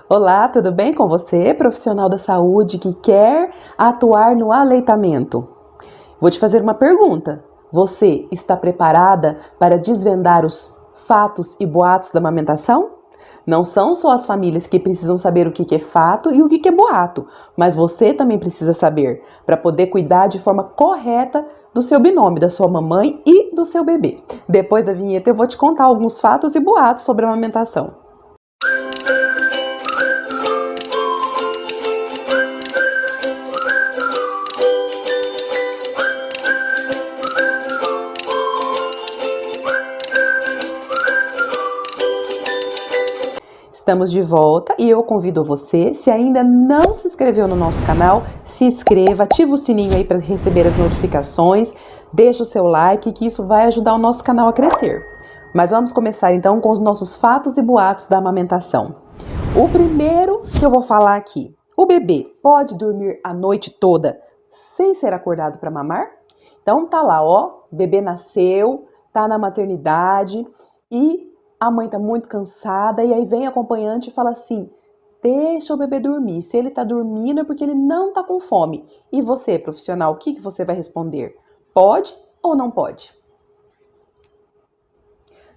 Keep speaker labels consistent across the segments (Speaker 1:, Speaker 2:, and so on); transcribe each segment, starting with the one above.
Speaker 1: Olá, tudo bem com você, profissional da saúde que quer atuar no aleitamento? Vou te fazer uma pergunta. Você está preparada para desvendar os fatos e boatos da amamentação? Não são só as famílias que precisam saber o que é fato e o que é boato, mas você também precisa saber para poder cuidar de forma correta do seu binômio, da sua mamãe e do seu bebê. Depois da vinheta eu vou te contar alguns fatos e boatos sobre a amamentação. Estamos de volta e eu convido você, se ainda não se inscreveu no nosso canal, se inscreva, ativa o sininho aí para receber as notificações, deixa o seu like que isso vai ajudar o nosso canal a crescer. Mas vamos começar então com os nossos fatos e boatos da amamentação. O primeiro que eu vou falar aqui, o bebê pode dormir a noite toda sem ser acordado para mamar? Então tá lá, ó, o bebê nasceu, tá na maternidade e a mãe tá muito cansada e aí vem a acompanhante e fala assim: deixa o bebê dormir. Se ele tá dormindo é porque ele não tá com fome. E você, profissional, o que você vai responder? Pode ou não pode?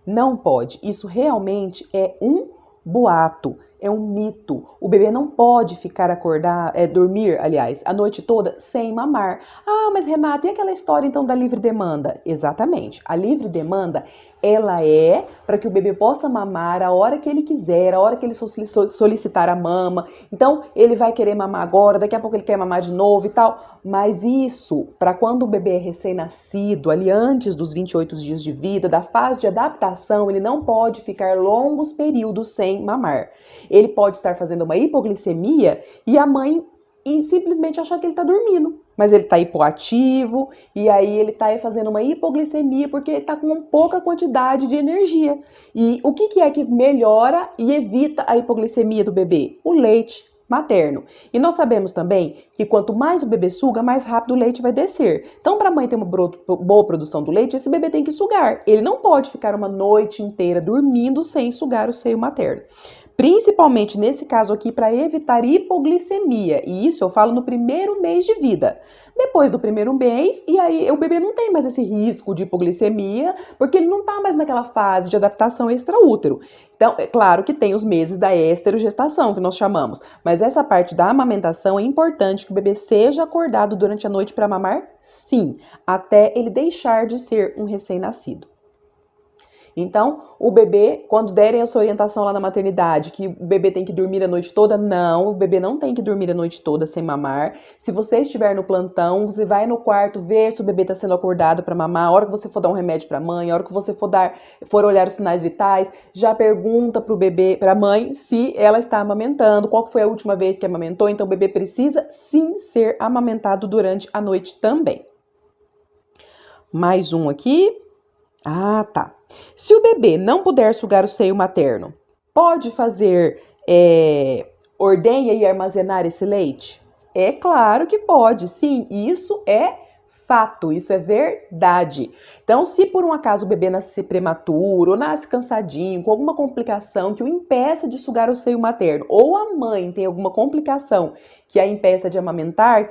Speaker 1: Não pode. Isso realmente é um boato, é um mito. O bebê não pode ficar dormir, aliás, a noite toda sem mamar. Ah, mas Renata, e aquela história então da livre demanda? Exatamente. A livre demanda, ela é para que o bebê possa mamar a hora que ele quiser, a hora que ele solicitar a mama. Então, ele vai querer mamar agora, daqui a pouco ele quer mamar de novo e tal. Mas isso, para quando o bebê é recém-nascido, ali antes dos 28 dias de vida, da fase de adaptação, ele não pode ficar longos períodos sem mamar. Ele pode estar fazendo uma hipoglicemia e a mãe simplesmente achar que ele está dormindo. Mas ele está hipoativo e aí ele está fazendo uma hipoglicemia porque ele está com pouca quantidade de energia. E o que é que melhora e evita a hipoglicemia do bebê? O leite materno. E nós sabemos também que quanto mais o bebê suga, mais rápido o leite vai descer. Então, para a mãe ter uma boa produção do leite, esse bebê tem que sugar. Ele não pode ficar uma noite inteira dormindo sem sugar o seio materno. Principalmente nesse caso aqui, para evitar hipoglicemia. E isso eu falo no primeiro mês de vida. Depois do primeiro mês, e aí o bebê não tem mais esse risco de hipoglicemia, porque ele não está mais naquela fase de adaptação extraútero. Então, é claro que tem os meses da esterogestação, que nós chamamos. Mas essa parte da amamentação é importante que o bebê seja acordado durante a noite para mamar, sim, até ele deixar de ser um recém-nascido. Então, o bebê, quando derem essa orientação lá na maternidade, que o bebê tem que dormir a noite toda, não, o bebê não tem que dormir a noite toda sem mamar. Se você estiver no plantão, você vai no quarto ver se o bebê está sendo acordado para mamar. A hora que você for dar um remédio para a mãe, a hora que você for olhar os sinais vitais, já pergunta para o bebê, para a mãe, se ela está amamentando, qual foi a última vez que amamentou. Então, o bebê precisa sim ser amamentado durante a noite também. Mais um aqui. Ah, tá. Se o bebê não puder sugar o seio materno, pode fazer ordenha e armazenar esse leite? É claro que pode, sim. Isso é fato, isso é verdade. Então, se por um acaso o bebê nasce prematuro, ou nasce cansadinho, com alguma complicação que o impeça de sugar o seio materno, ou a mãe tem alguma complicação que a impeça de amamentar,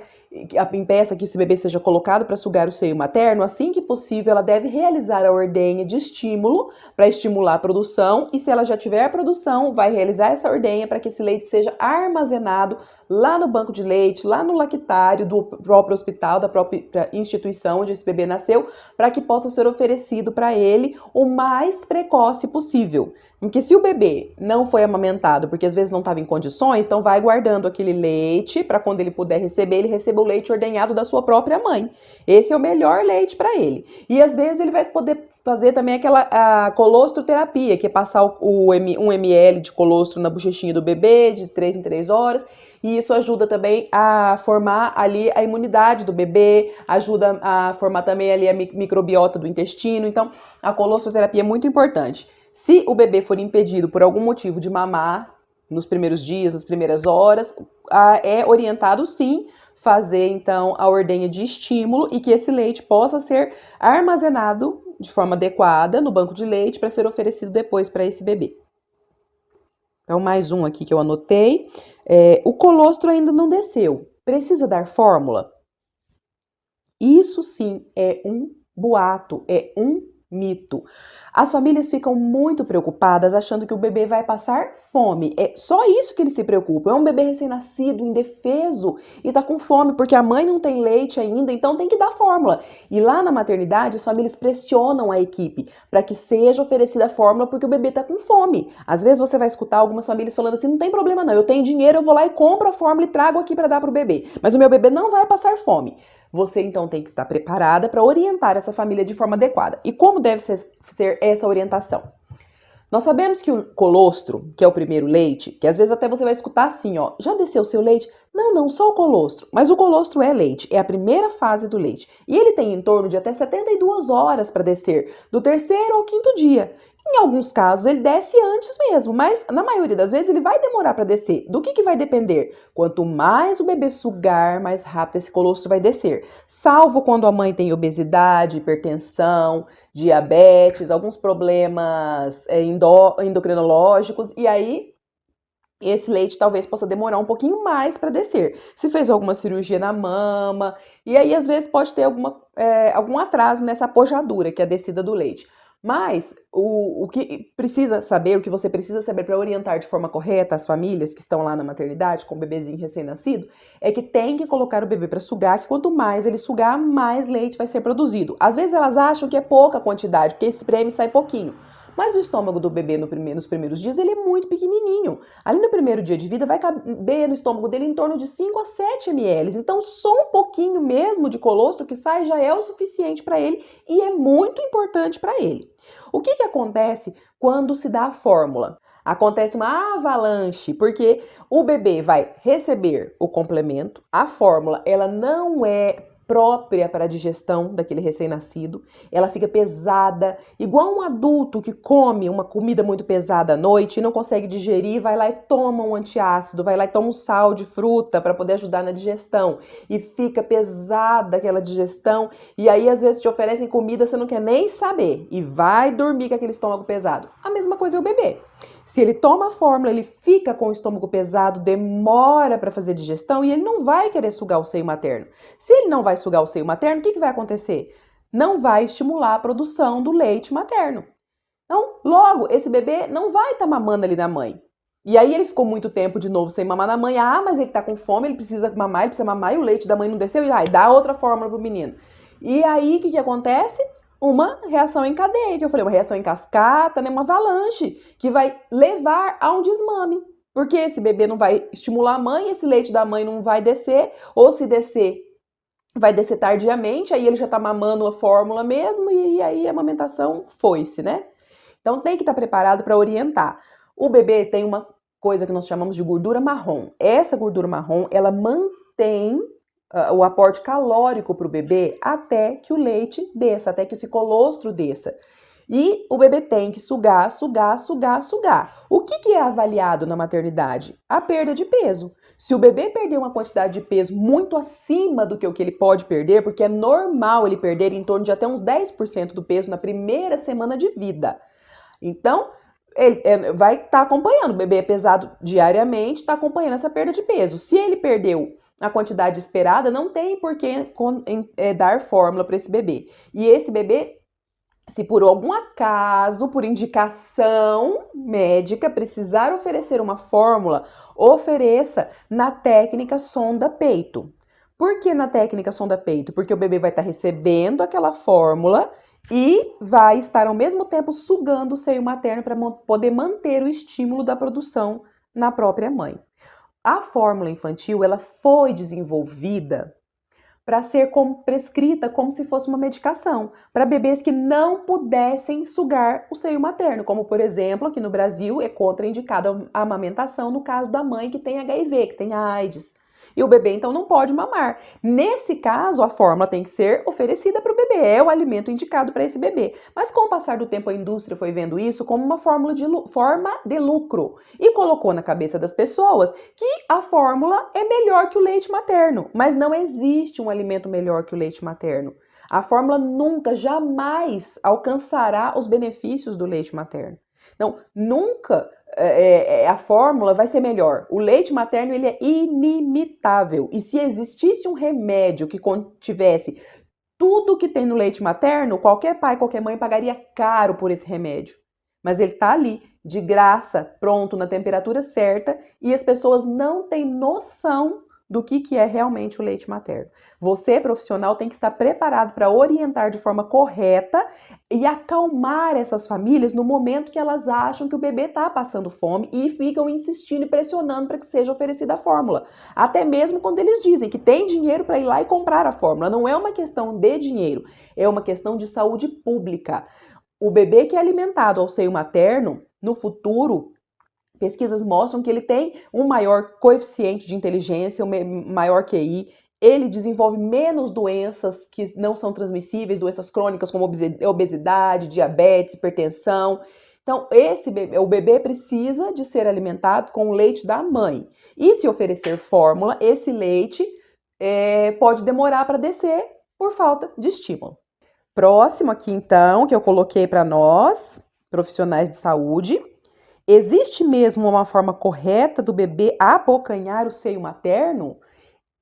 Speaker 1: impeça que esse bebê seja colocado para sugar o seio materno, assim que possível, ela deve realizar a ordenha de estímulo para estimular a produção, e se ela já tiver a produção, vai realizar essa ordenha para que esse leite seja armazenado lá no banco de leite, lá no lactário do próprio hospital, da própria instituição onde esse bebê nasceu, para que possa ser oferecido para ele o mais precoce possível. Porque se o bebê não foi amamentado, porque às vezes não estava em condições, então vai guardando aquele leite para quando ele puder receber, ele receba o leite ordenhado da sua própria mãe. Esse é o melhor leite para ele. E às vezes ele vai poder fazer também aquela colostroterapia, que é passar 1 ml de colostro na bochechinha do bebê de 3 em 3 horas. E isso ajuda também a formar ali a imunidade do bebê, ajuda a formar também ali a microbiota do intestino. Então, a colostroterapia é muito importante. Se o bebê for impedido por algum motivo de mamar nos primeiros dias, nas primeiras horas, é orientado sim fazer então a ordenha de estímulo e que esse leite possa ser armazenado de forma adequada no banco de leite para ser oferecido depois para esse bebê. Então, mais um aqui que eu anotei. O colostro ainda não desceu. Precisa dar fórmula? Isso sim é um boato, é um mito. As famílias ficam muito preocupadas achando que o bebê vai passar fome. É só isso que eles se preocupam. É um bebê recém-nascido, indefeso e tá com fome porque a mãe não tem leite ainda, então tem que dar fórmula. E lá na maternidade, as famílias pressionam a equipe para que seja oferecida a fórmula porque o bebê tá com fome. Às vezes você vai escutar algumas famílias falando assim: não tem problema não, eu tenho dinheiro, eu vou lá e compro a fórmula e trago aqui para dar pro bebê. Mas o meu bebê não vai passar fome. Você então tem que estar preparada para orientar essa família de forma adequada. E como deve ser essa orientação? Nós sabemos que o colostro, que é o primeiro leite, que às vezes até você vai escutar assim, ó, já desceu o seu leite? Não, não, só o colostro. Mas o colostro é leite, é a primeira fase do leite. E ele tem em torno de até 72 horas para descer, do terceiro ao quinto dia. Em alguns casos ele desce antes mesmo, mas na maioria das vezes ele vai demorar para descer. Do que vai depender? Quanto mais o bebê sugar, mais rápido esse colostro vai descer. Salvo quando a mãe tem obesidade, hipertensão, diabetes, alguns problemas endocrinológicos, e aí esse leite talvez possa demorar um pouquinho mais para descer. Se fez alguma cirurgia na mama, e aí às vezes pode ter algum atraso nessa apojadura, que é a descida do leite. Mas o que precisa saber, o que você precisa saber para orientar de forma correta as famílias que estão lá na maternidade com o bebezinho recém-nascido, é que tem que colocar o bebê para sugar, que quanto mais ele sugar, mais leite vai ser produzido. Às vezes elas acham que é pouca quantidade, porque esse prêmio sai pouquinho. Mas o estômago do bebê nos primeiros dias ele é muito pequenininho. Ali no primeiro dia de vida vai caber no estômago dele em torno de 5 a 7 ml. Então só um pouquinho mesmo de colostro que sai já é o suficiente para ele e é muito importante para ele. O que acontece quando se dá a fórmula? Acontece uma avalanche, porque o bebê vai receber o complemento, a fórmula ela não é própria para a digestão daquele recém-nascido, ela fica pesada, igual um adulto que come uma comida muito pesada à noite e não consegue digerir, vai lá e toma um antiácido, vai lá e toma um sal de fruta para poder ajudar na digestão e fica pesada aquela digestão e aí às vezes te oferecem comida, você não quer nem saber e vai dormir com aquele estômago pesado. A mesma coisa é o bebê. Se ele toma a fórmula, ele fica com o estômago pesado, demora para fazer digestão e ele não vai querer sugar o seio materno. Se ele não vai sugar o seio materno, o que vai acontecer? Não vai estimular a produção do leite materno. Então, logo, esse bebê não vai estar mamando ali na mãe. E aí ele ficou muito tempo de novo sem mamar na mãe. Ah, mas ele tá com fome, ele precisa mamar e o leite da mãe não desceu e vai dar outra fórmula pro menino. E aí, o que acontece? Uma reação em cadeia, que eu falei, uma reação em cascata, né? Uma avalanche, que vai levar a um desmame. Porque esse bebê não vai estimular a mãe, esse leite da mãe não vai descer, ou se descer, vai descer tardiamente, aí ele já tá mamando a fórmula mesmo, e aí a amamentação foi-se, né? Então tem que estar preparado para orientar. O bebê tem uma coisa que nós chamamos de gordura marrom. Essa gordura marrom, ela mantém o aporte calórico para o bebê até que o leite desça, até que esse colostro desça. E o bebê tem que sugar, sugar, sugar, sugar. O que é avaliado na maternidade? A perda de peso. Se o bebê perder uma quantidade de peso muito acima do que o que ele pode perder, porque é normal ele perder em torno de até uns 10% do peso na primeira semana de vida. Então, ele vai estar acompanhando. O bebê é pesado diariamente, está acompanhando essa perda de peso. Se ele perdeu a quantidade esperada, não tem por que dar fórmula para esse bebê. E esse bebê, se por algum acaso, por indicação médica, precisar oferecer uma fórmula, ofereça na técnica sonda-peito. Por que na técnica sonda-peito? Porque o bebê vai estar recebendo aquela fórmula e vai estar ao mesmo tempo sugando o seio materno para poder manter o estímulo da produção na própria mãe. A fórmula infantil, ela foi desenvolvida para ser prescrita como se fosse uma medicação, para bebês que não pudessem sugar o seio materno, como por exemplo, aqui no Brasil é contraindicada a amamentação no caso da mãe que tem HIV, que tem AIDS. E o bebê então não pode mamar. Nesse caso, a fórmula tem que ser oferecida para o bebê, é o alimento indicado para esse bebê. Mas com o passar do tempo a indústria foi vendo isso como uma forma de lucro e colocou na cabeça das pessoas que a fórmula é melhor que o leite materno, mas não existe um alimento melhor que o leite materno. A fórmula nunca, jamais alcançará os benefícios do leite materno. Não, nunca a fórmula vai ser melhor. O leite materno, ele é inimitável. E se existisse um remédio que contivesse tudo que tem no leite materno, qualquer pai, qualquer mãe pagaria caro por esse remédio. Mas ele tá ali, de graça, pronto, na temperatura certa, e as pessoas não têm noção do que é realmente o leite materno. Você, profissional, tem que estar preparado para orientar de forma correta e acalmar essas famílias no momento que elas acham que o bebê está passando fome e ficam insistindo e pressionando para que seja oferecida a fórmula. Até mesmo quando eles dizem que tem dinheiro para ir lá e comprar a fórmula. Não é uma questão de dinheiro, é uma questão de saúde pública. O bebê que é alimentado ao seio materno, no futuro, pesquisas mostram que ele tem um maior coeficiente de inteligência, um maior QI, ele desenvolve menos doenças que não são transmissíveis, doenças crônicas como obesidade, diabetes, hipertensão. Então, o bebê precisa de ser alimentado com o leite da mãe. E se oferecer fórmula, esse leite pode demorar para descer por falta de estímulo. Próximo aqui, então, que eu coloquei para nós, profissionais de saúde. Existe mesmo uma forma correta do bebê abocanhar o seio materno?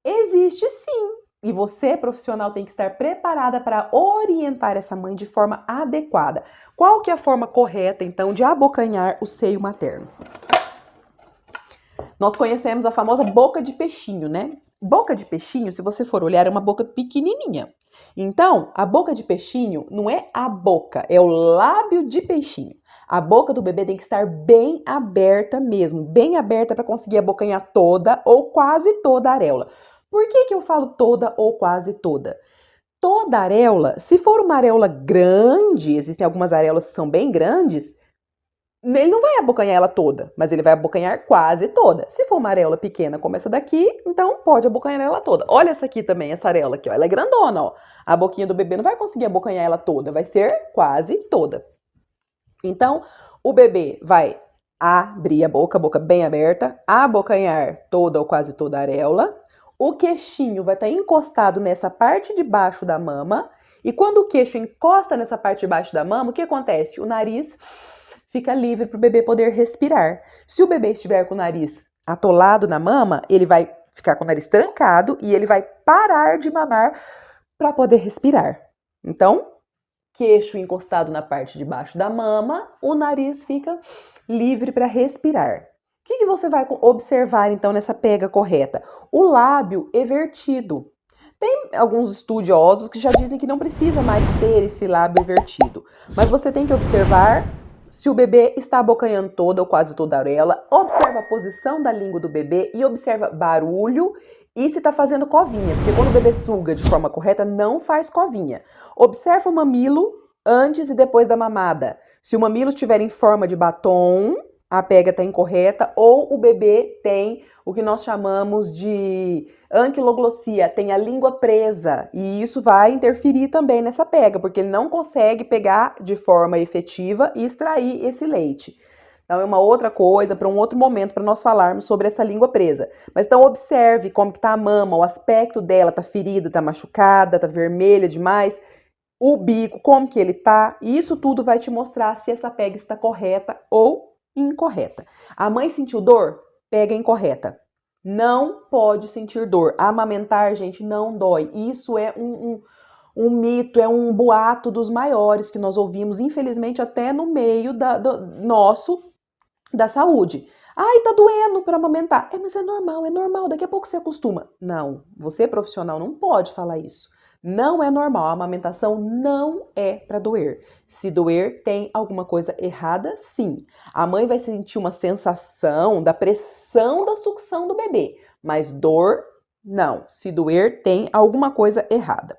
Speaker 1: Existe sim. E você, profissional, tem que estar preparada para orientar essa mãe de forma adequada. Qual que é a forma correta, então, de abocanhar o seio materno? Nós conhecemos a famosa boca de peixinho, né? Boca de peixinho, se você for olhar, é uma boca pequenininha. Então, a boca de peixinho não é a boca, é o lábio de peixinho. A boca do bebê tem que estar bem aberta mesmo, bem aberta para conseguir abocanhar toda ou quase toda a areola. Por que eu falo toda ou quase toda? Toda areola, se for uma areola grande, existem algumas areolas que são bem grandes, ele não vai abocanhar ela toda, mas ele vai abocanhar quase toda. Se for uma areola pequena como essa daqui, então pode abocanhar ela toda. Olha essa aqui também, essa areola aqui, ó. Ela é grandona, ó. A boquinha do bebê não vai conseguir abocanhar ela toda, vai ser quase toda. Então, o bebê vai abrir a boca bem aberta, abocanhar toda ou quase toda a areola. O queixinho vai estar encostado nessa parte de baixo da mama. E quando o queixo encosta nessa parte de baixo da mama, o que acontece? O nariz fica livre para o bebê poder respirar. Se o bebê estiver com o nariz atolado na mama, ele vai ficar com o nariz trancado e ele vai parar de mamar para poder respirar. Então, queixo encostado na parte de baixo da mama, o nariz fica livre para respirar. O que você vai observar, então, nessa pega correta? O lábio evertido. Tem alguns estudiosos que já dizem que não precisa mais ter esse lábio evertido, mas você tem que observar se o bebê está abocanhando toda ou quase toda a areola, observa a posição da língua do bebê e observa barulho e se está fazendo covinha, porque quando o bebê suga de forma correta, não faz covinha. Observa o mamilo antes e depois da mamada. Se o mamilo estiver em forma de batom, a pega está incorreta, ou o bebê tem o que nós chamamos de anquiloglossia, tem a língua presa, e isso vai interferir também nessa pega, porque ele não consegue pegar de forma efetiva e extrair esse leite. Então é uma outra coisa, para um outro momento, para nós falarmos sobre essa língua presa. Mas então observe como que tá a mama, o aspecto dela, tá ferida, tá machucada, tá vermelha demais, o bico, como que ele tá, e isso tudo vai te mostrar se essa pega está correta ou incorreta. A mãe sentiu dor? Pega incorreta. Não pode sentir dor. Amamentar, gente, não dói. Isso é um mito, é um boato dos maiores que nós ouvimos, infelizmente, até no meio da saúde. Ai, tá doendo para amamentar. Mas é normal, daqui a pouco você acostuma. Não, você profissional não pode falar isso. Não é normal, a amamentação não é para doer. Se doer, tem alguma coisa errada, sim. A mãe vai sentir uma sensação da pressão da sucção do bebê, mas dor, não. Se doer, tem alguma coisa errada.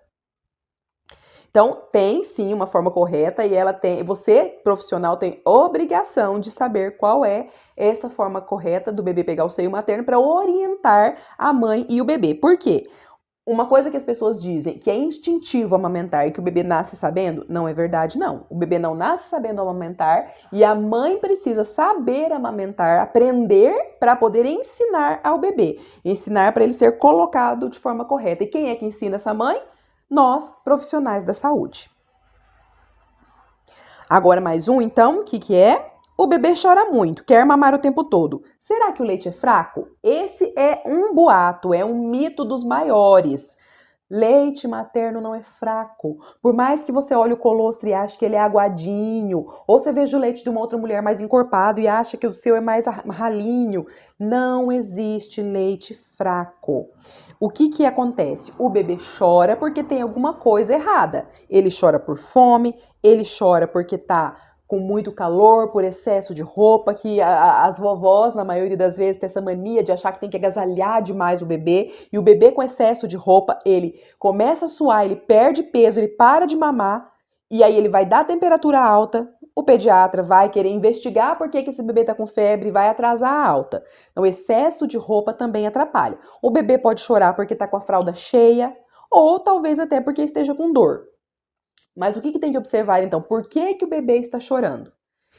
Speaker 1: Então, tem sim uma forma correta e você, profissional, tem obrigação de saber qual é essa forma correta do bebê pegar o seio materno para orientar a mãe e o bebê. Por quê? Uma coisa que as pessoas dizem que é instintivo amamentar e que o bebê nasce sabendo, não é verdade, não. O bebê não nasce sabendo amamentar e a mãe precisa saber amamentar, aprender para poder ensinar ao bebê. Ensinar para ele ser colocado de forma correta. E quem é que ensina essa mãe? Nós, profissionais da saúde. Agora mais um, então, o que é? O bebê chora muito, quer mamar o tempo todo. Será que o leite é fraco? Esse é um boato, é um mito dos maiores. Leite materno não é fraco. Por mais que você olhe o colostro e ache que ele é aguadinho, ou você veja o leite de uma outra mulher mais encorpado e acha que o seu é mais ralinho, não existe leite fraco. O que acontece? O bebê chora porque tem alguma coisa errada. Ele chora por fome, ele chora porque tá com muito calor, por excesso de roupa, que as vovós, na maioria das vezes, têm essa mania de achar que tem que agasalhar demais o bebê, e o bebê com excesso de roupa, ele começa a suar, ele perde peso, ele para de mamar, e aí ele vai dar temperatura alta, o pediatra vai querer investigar por que esse bebê está com febre e vai atrasar a alta. Então, o excesso de roupa também atrapalha. O bebê pode chorar porque está com a fralda cheia, ou talvez até porque esteja com dor. Mas o que tem que observar então? Por que o bebê está chorando?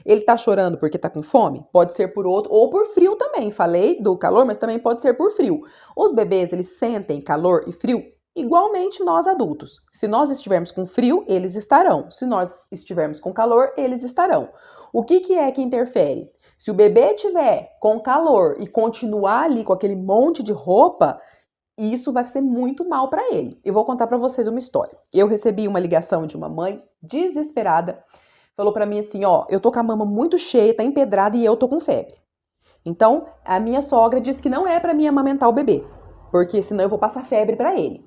Speaker 1: Ele está chorando porque está com fome? Pode ser por outro, ou por frio também. Falei do calor, mas também pode ser por frio. Os bebês, eles sentem calor e frio igualmente nós adultos. Se nós estivermos com frio, eles estarão. Se nós estivermos com calor, eles estarão. O que é que interfere? Se o bebê estiver com calor e continuar ali com aquele monte de roupa, e isso vai ser muito mal para ele. Eu vou contar para vocês uma história. Eu recebi uma ligação de uma mãe desesperada. Falou para mim assim, ó, eu tô com a mama muito cheia, tá empedrada e eu tô com febre. Então, a minha sogra disse que não é para mim amamentar o bebê, porque senão eu vou passar febre para ele.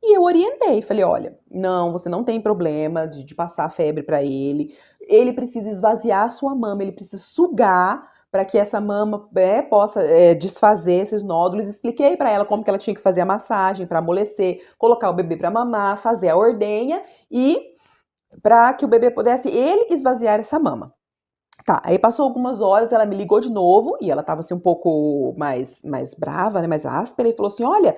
Speaker 1: E eu orientei, falei, olha, não, você não tem problema de passar febre para ele. Ele precisa esvaziar a sua mama, ele precisa sugar para que essa mama possa desfazer esses nódulos. Expliquei para ela como que ela tinha que fazer a massagem para amolecer, colocar o bebê para mamar, fazer a ordenha e para que o bebê pudesse ele esvaziar essa mama. Tá, aí passou algumas horas, ela me ligou de novo e ela tava assim um pouco mais brava, né, mais áspera, e falou assim: Olha,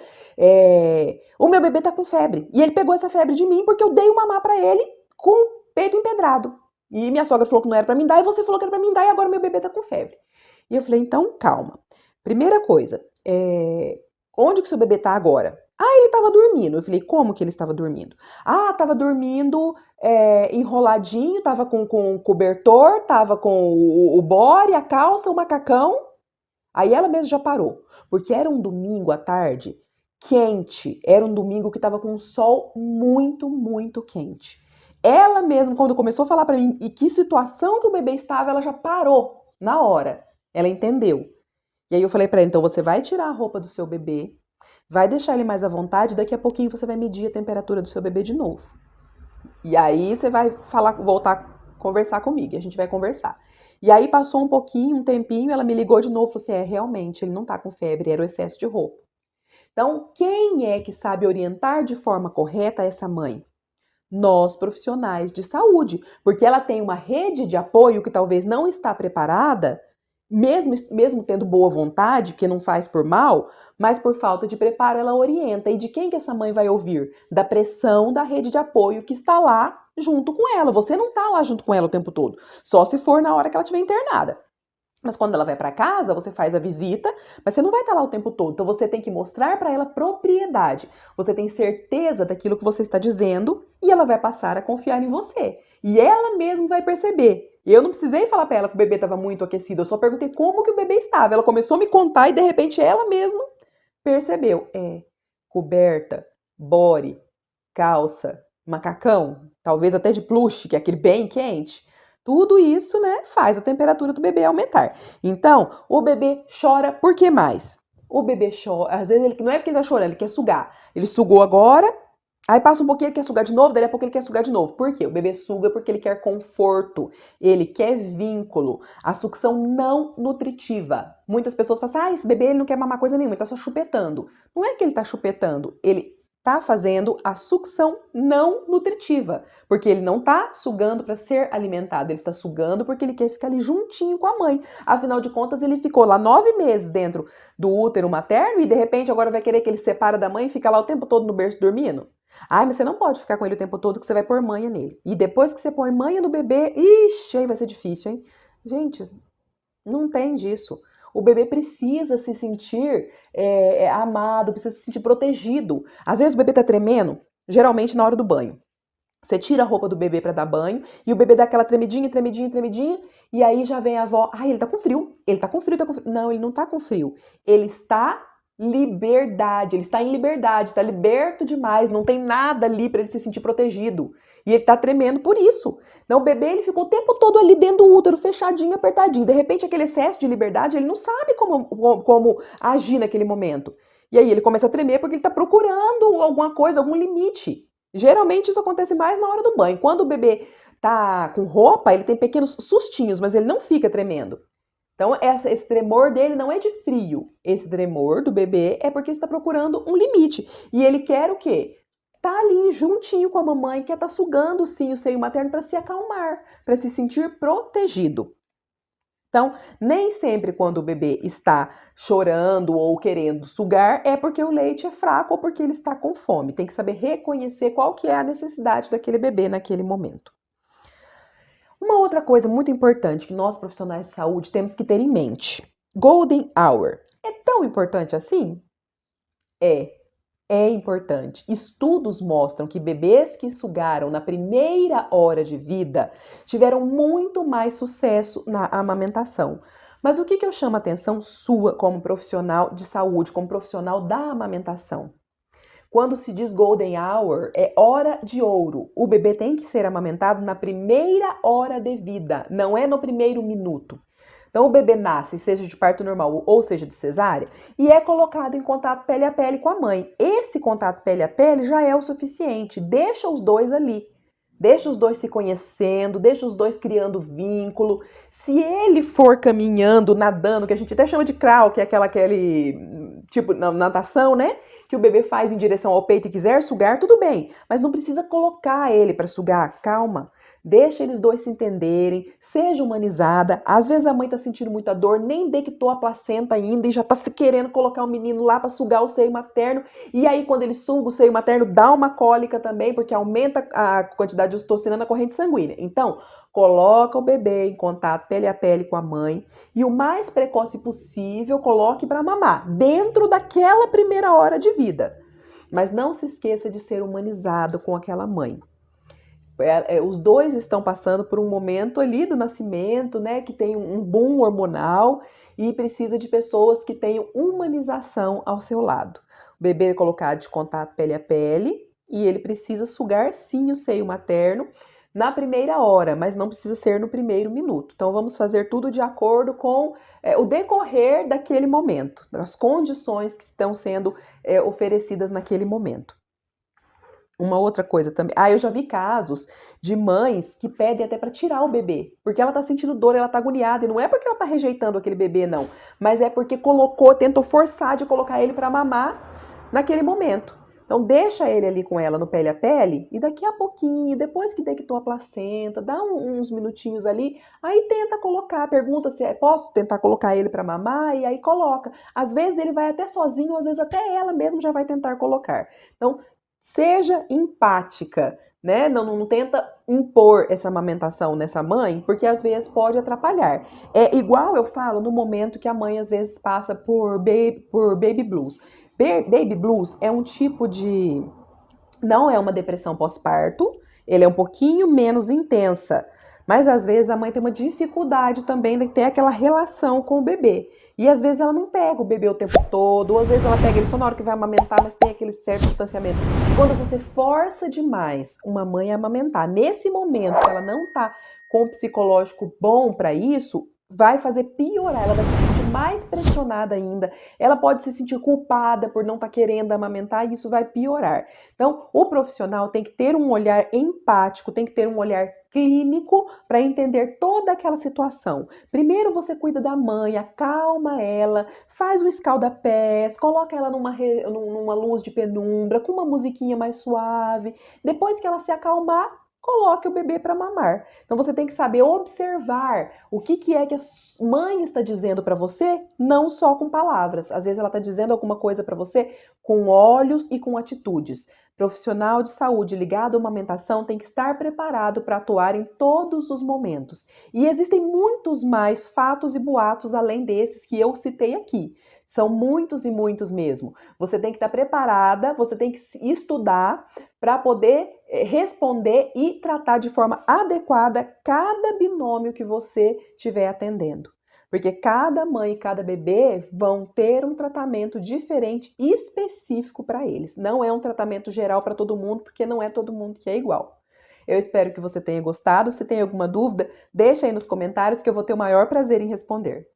Speaker 1: o meu bebê tá com febre. E ele pegou essa febre de mim porque eu dei o mamar pra ele com o peito empedrado. E minha sogra falou que não era pra mim dar, e você falou que era pra mim dar, e agora meu bebê tá com febre. E eu falei: Então, calma. Primeira coisa, onde que seu bebê tá agora? Ah, ele tava dormindo. Eu falei: Como que ele estava dormindo? Ah, tava dormindo enroladinho, tava com o cobertor, tava com o body, a calça, o macacão. Aí ela mesma já parou, porque era um domingo à tarde, quente, era um domingo que tava com um sol muito, muito quente. Ela mesma, quando começou a falar para mim e que situação que o bebê estava, ela já parou na hora. Ela entendeu. E aí eu falei para ela, então você vai tirar a roupa do seu bebê, vai deixar ele mais à vontade, daqui a pouquinho você vai medir a temperatura do seu bebê de novo. E aí você vai voltar a conversar comigo, e a gente vai conversar. E aí passou um pouquinho, um tempinho, ela me ligou de novo e falou assim: realmente, ele não tá com febre, era o excesso de roupa. Então, quem é que sabe orientar de forma correta essa mãe? Nós, profissionais de saúde, porque ela tem uma rede de apoio que talvez não está preparada, mesmo tendo boa vontade, que não faz por mal, mas por falta de preparo ela orienta. E de quem que essa mãe vai ouvir? Da pressão da rede de apoio que está lá junto com ela. Você não está lá junto com ela o tempo todo, só se for na hora que ela estiver internada. Mas quando ela vai para casa, você faz a visita, mas você não vai estar lá o tempo todo. Então você tem que mostrar para ela propriedade. Você tem certeza daquilo que você está dizendo e ela vai passar a confiar em você. E ela mesma vai perceber. Eu não precisei falar para ela que o bebê estava muito aquecido, eu só perguntei como que o bebê estava. Ela começou a me contar e de repente ela mesma percebeu. Coberta, body, calça, macacão, talvez até de plush, que é aquele bem quente. Tudo isso, né, faz a temperatura do bebê aumentar. Então, o bebê chora por que mais? O bebê chora, às vezes ele não é porque ele tá chorando, ele quer sugar. Ele sugou agora, aí passa um pouquinho, ele quer sugar de novo, daí a pouco ele quer sugar de novo. Por quê? O bebê suga porque ele quer conforto, ele quer vínculo, a sucção não nutritiva. Muitas pessoas falam assim, esse bebê ele não quer mamar coisa nenhuma, ele tá só chupetando. Não é que ele tá chupetando, ele tá fazendo a sucção não nutritiva, porque ele não tá sugando para ser alimentado, ele está sugando porque ele quer ficar ali juntinho com a mãe. Afinal de contas, ele ficou lá 9 meses dentro do útero materno e de repente agora vai querer que ele se separe da mãe e fica lá o tempo todo no berço dormindo? Mas você não pode ficar com ele o tempo todo que você vai pôr manha nele. E depois que você põe manha no bebê, ixi, aí vai ser difícil, hein? Gente, não tem disso. O bebê precisa se sentir amado, precisa se sentir protegido. Às vezes o bebê tá tremendo, geralmente na hora do banho. Você tira a roupa do bebê para dar banho e o bebê dá aquela tremidinha, tremidinha, tremidinha, e aí já vem a avó, ai, ele tá com frio, ele tá com frio, tá com frio. Não, ele não tá com frio. Ele está liberdade, ele está em liberdade, tá liberto demais, não tem nada ali para ele se sentir protegido. E ele tá tremendo por isso. Então o bebê ele ficou o tempo todo ali dentro do útero, fechadinho, apertadinho. De repente aquele excesso de liberdade, ele não sabe como agir naquele momento. E aí ele começa a tremer porque ele tá procurando alguma coisa, algum limite. Geralmente isso acontece mais na hora do banho. Quando o bebê tá com roupa, ele tem pequenos sustinhos, mas ele não fica tremendo. Então, esse tremor dele não é de frio. Esse tremor do bebê é porque está procurando um limite. E ele quer o quê? Tá ali juntinho com a mamãe, quer tá sugando sim o seio materno para se acalmar, para se sentir protegido. Então, nem sempre quando o bebê está chorando ou querendo sugar é porque o leite é fraco ou porque ele está com fome. Tem que saber reconhecer qual que é a necessidade daquele bebê naquele momento. Uma outra coisa muito importante que nós profissionais de saúde temos que ter em mente: Golden Hour. É tão importante assim? É importante. Estudos mostram que bebês que sugaram na primeira hora de vida tiveram muito mais sucesso na amamentação. Mas o que eu chamo a atenção sua como profissional de saúde, como profissional da amamentação? Quando se diz golden hour, é hora de ouro. O bebê tem que ser amamentado na primeira hora de vida, não é no primeiro minuto. Então o bebê nasce, seja de parto normal ou seja de cesárea, e é colocado em contato pele a pele com a mãe. Esse contato pele a pele já é o suficiente, deixa os dois ali. Deixa os dois se conhecendo, deixa os dois criando vínculo. Se ele for caminhando, nadando, que a gente até chama de crawl, que é aquele tipo natação, né? Que o bebê faz em direção ao peito e quiser sugar, tudo bem. Mas não precisa colocar ele para sugar, calma. Deixa eles dois se entenderem, seja humanizada. Às vezes a mãe tá sentindo muita dor, nem dectou a placenta ainda e já tá se querendo colocar o menino lá para sugar o seio materno. E aí quando ele suga o seio materno, dá uma cólica também, porque aumenta a quantidade de ocitocina na corrente sanguínea. Então, coloca o bebê em contato pele a pele com a mãe e o mais precoce possível coloque para mamar, dentro daquela primeira hora de vida. Mas não se esqueça de ser humanizado com aquela mãe. Os dois estão passando por um momento ali do nascimento, né, que tem um boom hormonal e precisa de pessoas que tenham humanização ao seu lado. O bebê é colocado de contato pele a pele e ele precisa sugar sim o seio materno na primeira hora, mas não precisa ser no primeiro minuto. Então vamos fazer tudo de acordo com o decorrer daquele momento, das condições que estão sendo oferecidas naquele momento. Uma outra coisa também. Eu já vi casos de mães que pedem até para tirar o bebê, porque ela tá sentindo dor, ela tá agoniada, e não é porque ela tá rejeitando aquele bebê, não, mas é porque tentou forçar de colocar ele para mamar naquele momento. Então deixa ele ali com ela no pele a pele e daqui a pouquinho, depois que dectou a placenta, dá uns minutinhos ali, aí tenta colocar, pergunta se posso tentar colocar ele para mamar e aí coloca. Às vezes ele vai até sozinho, às vezes até ela mesma já vai tentar colocar. Então seja empática, né? Não tenta impor essa amamentação nessa mãe, porque às vezes pode atrapalhar. É igual eu falo no momento que a mãe às vezes passa por baby blues. Baby blues é um tipo de... Não é uma depressão pós-parto, ele é um pouquinho menos intensa. Mas às vezes a mãe tem uma dificuldade também de ter aquela relação com o bebê. E às vezes ela não pega o bebê o tempo todo, ou às vezes ela pega ele só na hora que vai amamentar, mas tem aquele certo distanciamento. Quando você força demais uma mãe a amamentar, nesse momento ela não tá com um psicológico bom para isso, vai fazer piorar, ela vai se sentir mais pressionada ainda, ela pode se sentir culpada por não estar querendo amamentar e isso vai piorar. Então, o profissional tem que ter um olhar empático, tem que ter um olhar clínico para entender toda aquela situação. Primeiro você cuida da mãe, acalma ela, faz o escalda-pés, coloca ela numa luz de penumbra, com uma musiquinha mais suave. Depois que ela se acalmar, coloque o bebê para mamar. Então você tem que saber observar o que é que a mãe está dizendo para você, não só com palavras. Às vezes ela está dizendo alguma coisa para você com olhos e com atitudes. Profissional de saúde ligado à amamentação tem que estar preparado para atuar em todos os momentos. E existem muitos mais fatos e boatos além desses que eu citei aqui. São muitos e muitos mesmo. Você tem que estar preparada, você tem que estudar para poder responder e tratar de forma adequada cada binômio que você estiver atendendo. Porque cada mãe e cada bebê vão ter um tratamento diferente, específico para eles. Não é um tratamento geral para todo mundo, porque não é todo mundo que é igual. Eu espero que você tenha gostado. Se tem alguma dúvida, deixa aí nos comentários que eu vou ter o maior prazer em responder.